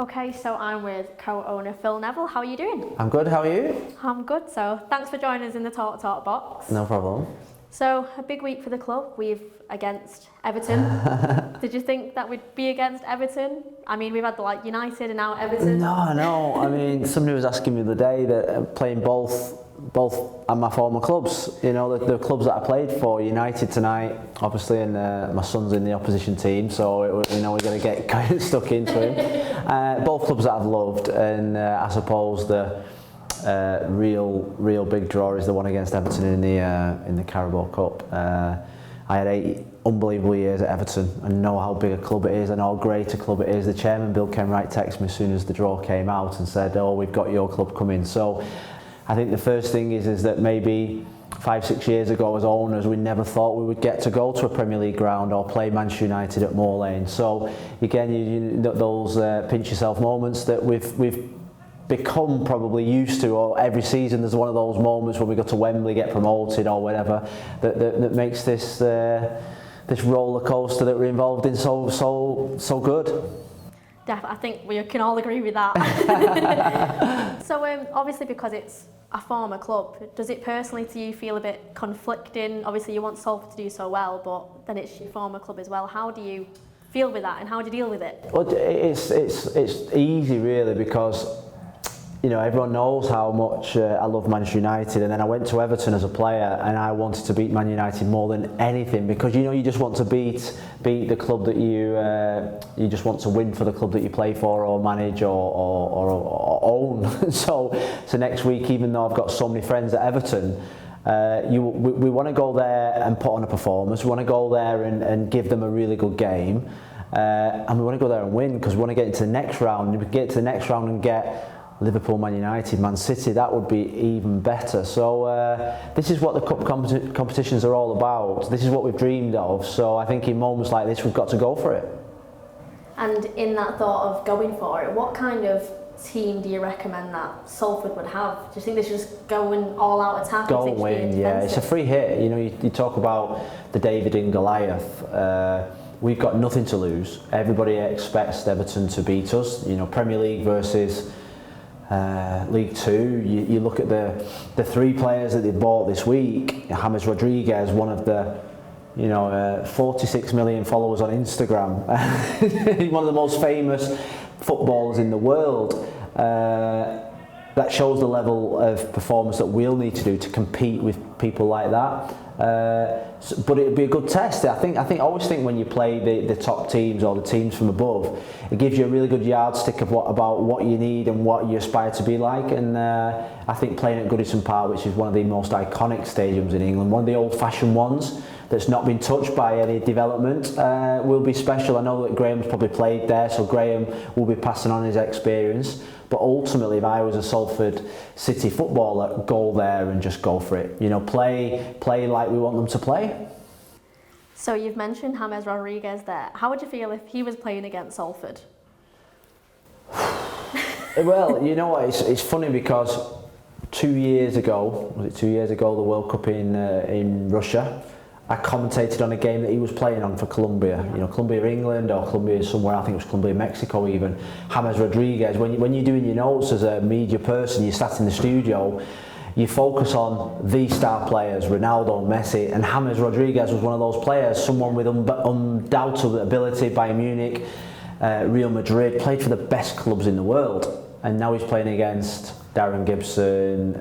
Okay, so I'm with co-owner Phil Neville. How are you doing? I'm good, how are you? I'm good, so thanks for joining us in the Talk box. No problem. So, a big week for the club. We've against Everton. Did you think that we'd be against Everton? I mean, we've had United and now Everton. No, I mean, somebody was asking me the other day that playing both at my former clubs, the clubs that I played for, United tonight, obviously, and my son's in the opposition team, so we're going to get kind of stuck into him. Both clubs that I've loved, and I suppose the real big draw is the one against Everton in the Carabao Cup. I had 8 unbelievable years at Everton and know how big a club it is and how great a club it is. The chairman, Bill Kenwright, texted me as soon as the draw came out and said, "Oh, we've got your club coming." So I think the first thing is that maybe 5-6 years ago as owners we never thought we would get to go to a Premier League ground or play Manchester United at Moor Lane. So again, those pinch yourself moments that we've become probably used to, or every season there's one of those moments when we go to Wembley, get promoted or whatever, that makes this roller coaster that we're involved in so good. I think we can all agree with that. So obviously because it's a former club, does it personally to you feel a bit conflicting? Obviously you want Salford to do so well, but then it's your former club as well. How do you feel with that and how do you deal with it? Well, it's easy really, because everyone knows how much I love Manchester United, and then I went to Everton as a player and I wanted to beat Man United more than anything, because you just want to beat the club that you just want to win for the club that you play for or manage or own. So next week, even though I've got so many friends at Everton, we want to go there and put on a performance. We want to go there and give them a really good game, and we want to go there and win, because we want to get into the next round. If we get to the next round and get Liverpool, Man United, Man City, that would be even better. So this is what the cup competitions are all about. This is what we've dreamed of. So I think in moments like this, we've got to go for it. And in that thought of going for it, what kind of team do you recommend that Salford would have? Do you think they should just go and all-out attack? Go and win, yeah. It's a free hit. You talk about the David and Goliath. We've got nothing to lose. Everybody expects Everton to beat us. Premier League versus League Two, you look at the 3 players that they bought this week. James Rodriguez, one of the 46 million followers on Instagram, one of the most famous footballers in the world. That shows the level of performance that we'll need to do to compete with people like that. But it'd be a good test. I always think when you play the top teams or the teams from above, it gives you a really good yardstick of about what you need and what you aspire to be like. And I think playing at Goodison Park, which is one of the most iconic stadiums in England, one of the old-fashioned ones that's not been touched by any development, will be special. I know that Graham's probably played there, so Graham will be passing on his experience. But ultimately, if I was a Salford City footballer, go there and just go for it. Play like we want them to play. So you've mentioned James Rodriguez there. How would you feel if he was playing against Salford? Well, you know what? It's funny because 2 years ago, the World Cup in Russia, I commentated on a game that he was playing on for Colombia. Colombia, England, or Colombia somewhere. I think it was Colombia, Mexico even. James Rodriguez. When you're doing your notes as a media person, you sat in the studio, you focus on the star players, Ronaldo, Messi, and James Rodriguez was one of those players. Someone with undoubted ability. Bayern Munich, Real Madrid, played for the best clubs in the world, and now he's playing against Darren Gibson.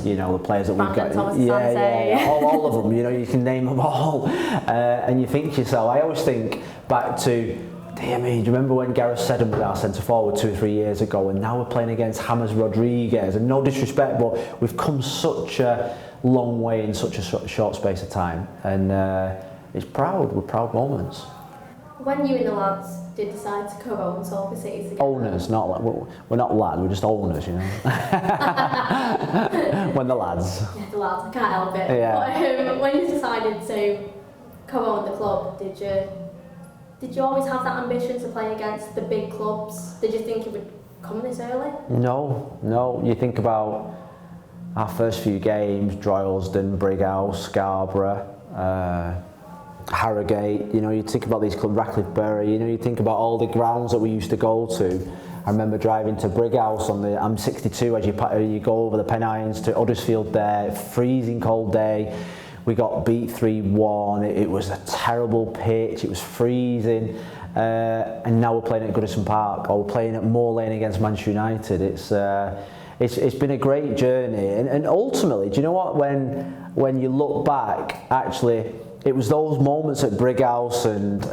The players that we've got, all of them. You can name them all, and you think to yourself. I always think back to, do you remember when Gareth Seddon was our centre forward 2 or 3 years ago, and now we're playing against James Rodriguez. And no disrespect, but we've come such a long way in such a short space of time, and we're proud moments. When you and the lads did decide to co-own Salford City together? Owners, we're not lads, we're just owners, When the lads. Yeah, the lads, I can't help it. Yeah. But when you decided to co-own the club, did you always have that ambition to play against the big clubs? Did you think it would come this early? No. You think about our first few games, Droylsden, Brighouse, Scarborough, Harrogate, you know, you think about these clubs, Ratcliffe Bury, you know, you think about all the grounds that we used to go to. I remember driving to Brighouse on the M62 as you go over the Pennines to Huddersfield there, freezing cold day. We got beat 3-1, it was a terrible pitch, it was freezing. And now we're playing at Goodison Park, or we're playing at Moor Lane against Manchester United. It's been a great journey, and ultimately, do you know what? When you look back, actually, it was those moments at Brighouse and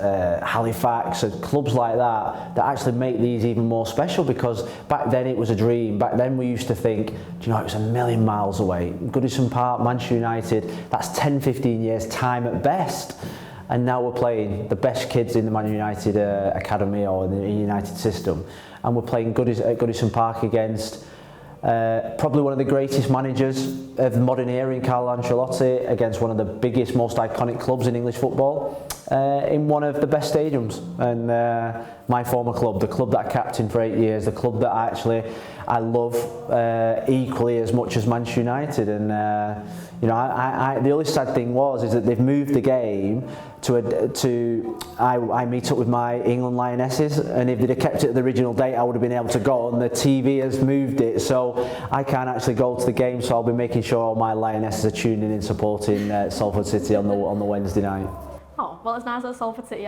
Halifax and clubs like that that actually make these even more special, because back then it was a dream. Back then we used to think, do you know, it was a million miles away. Goodison Park, Manchester United, that's 10, 15 years time at best. And now we're playing the best kids in the Man United academy or in the United system, and we're playing at Goodison Park against probably one of the greatest managers of the modern era in Carlo Ancelotti, against one of the biggest, most iconic clubs in English football, in one of the best stadiums. And my former club, the club that I captained for 8 years, the club that I love equally as much as Manchester United. And you know, the only sad thing is that they've moved the game I meet up with my England Lionesses, and if they'd have kept it at the original date, I would have been able to go, and the TV has moved it, so I can't actually go to the game, so I'll be making sure all my Lionesses are tuning in supporting Salford City on the Wednesday night. Oh, well, it's nice that Salford City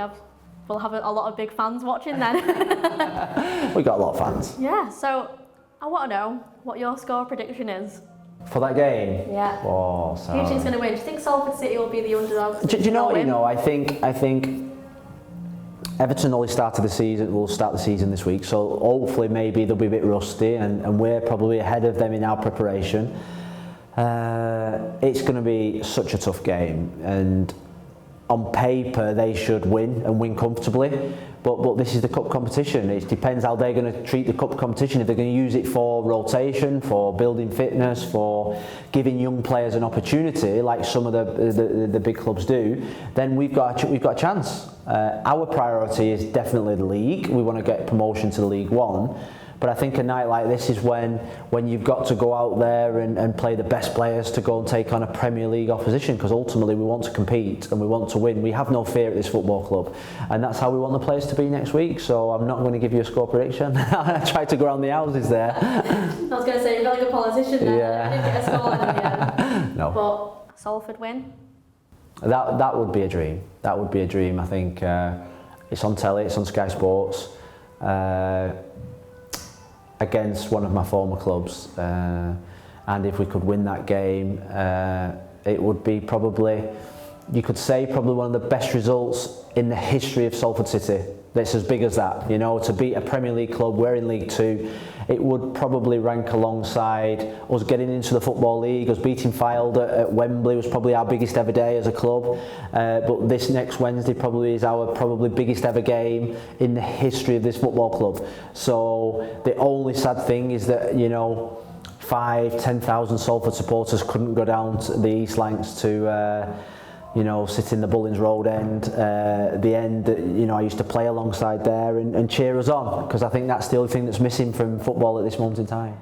will have a lot of big fans watching then. We got a lot of fans. Yeah, so I want to know what your score prediction is. For that game? Yeah. Oh, so. Who do you think's going to win? Do you think Salford City will be the underdogs? Do you know what? You know, I think Everton only started the season. Will start the season this week, so hopefully maybe they'll be a bit rusty, and we're probably ahead of them in our preparation. It's going to be such a tough game, and on paper they should win and win comfortably. But this is the cup competition. It depends how they're going to treat the cup competition. If they're going to use it for rotation, for building fitness, for giving young players an opportunity, like some of the big clubs do, then we've got a chance. Our priority is definitely the league. We want to get promotion to the League One. But I think a night like this is when you've got to go out there and play the best players to go and take on a Premier League opposition, because ultimately we want to compete and we want to win. We have no fear at this football club, and that's how we want the players to be next week. So I'm not going to give you a score prediction. I tried to go around the houses there. I was going to say, you're like a politician there. Yeah. I didn't get a score in the end. No. But Salford win? That would be a dream. That would be a dream. I think it's on telly, it's on Sky Sports. Against one of my former clubs, and if we could win that game, it would be probably, you could say, probably one of the best results in the history of Salford City. That's as big as that, you know, to beat a Premier League club. We're in League Two. It would probably rank alongside us getting into the Football League. Us beating Fylde at Wembley was probably our biggest ever day as a club. But this next Wednesday probably is our biggest ever game in the history of this football club. So the only sad thing is that, you know, 5,000-10,000 Salford supporters couldn't go down to the East Lancs to you know, sit in the Bullings Road end, the end that, you know, I used to play alongside there and cheer us on, because I think that's the only thing that's missing from football at this moment in time.